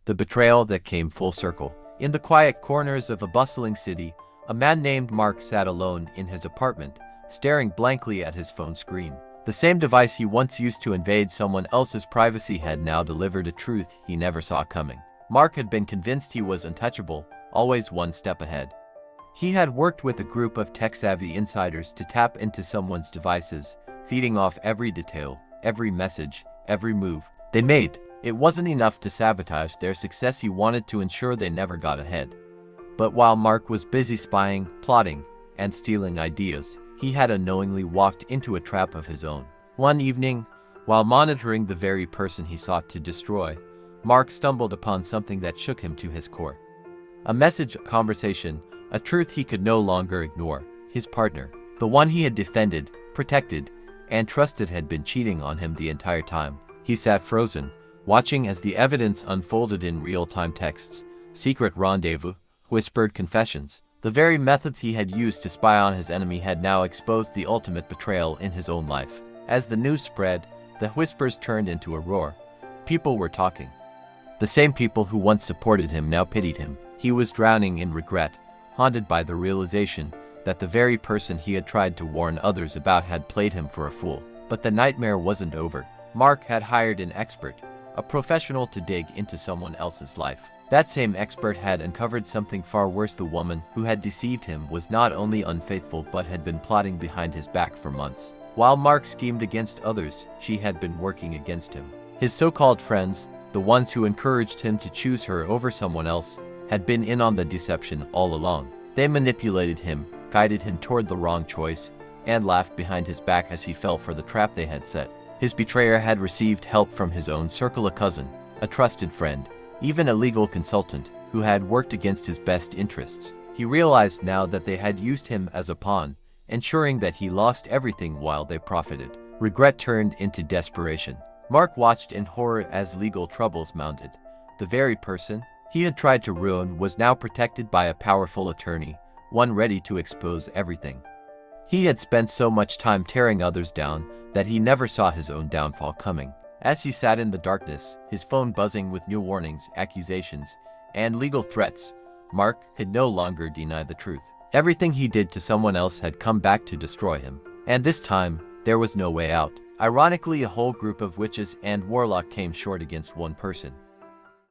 The betrayal that came full circle. In the quiet corners of a bustling city, a man named Mark sat alone in his apartment, staring blankly at his phone screen. The same device he once used to invade someone else's privacy had now delivered a truth he never saw coming. Mark had been convinced he was untouchable, always one step ahead. He had worked with a group of tech-savvy insiders to tap into someone's devices, feeding off every detail, every message, every move they made. It wasn't enough to sabotage their success, he wanted to ensure they never got ahead. But while Mark was busy spying, plotting, and stealing ideas, he had unknowingly walked into a trap of his own. One evening, while monitoring the very person he sought to destroy, Mark stumbled upon something that shook him to his core. A message, a conversation, a truth he could no longer ignore. His partner, the one he had defended, protected, and trusted, had been cheating on him the entire time. He sat frozen, watching as the evidence unfolded in real-time texts, secret rendezvous, whispered confessions. The very methods he had used to spy on his enemy had now exposed the ultimate betrayal in his own life. As the news spread, the whispers turned into a roar. People were talking. The same people who once supported him now pitied him. He was drowning in regret, haunted by the realization that the very person he had tried to warn others about had played him for a fool. But the nightmare wasn't over. Mark had hired an expert, a professional, to dig into someone else's life. That same expert had uncovered something far worse. The woman who had deceived him was not only unfaithful but had been plotting behind his back for months. While Mark schemed against others, she had been working against him. His so-called friends, the ones who encouraged him to choose her over someone else, had been in on the deception all along. They manipulated him, guided him toward the wrong choice, and laughed behind his back as he fell for the trap they had set. His betrayer had received help from his own circle, a cousin, a trusted friend, even a legal consultant who had worked against his best interests. He realized now that they had used him as a pawn, ensuring that he lost everything while they profited. Regret turned into desperation. Mark watched in horror as legal troubles mounted. The very person he had tried to ruin was now protected by a powerful attorney, one ready to expose everything. He had spent so much time tearing others down that he never saw his own downfall coming. As he sat in the darkness, his phone buzzing with new warnings, accusations, and legal threats, Mark could no longer deny the truth. Everything he did to someone else had come back to destroy him. And this time, there was no way out. Ironically, a whole group of witches and warlock came short against one person.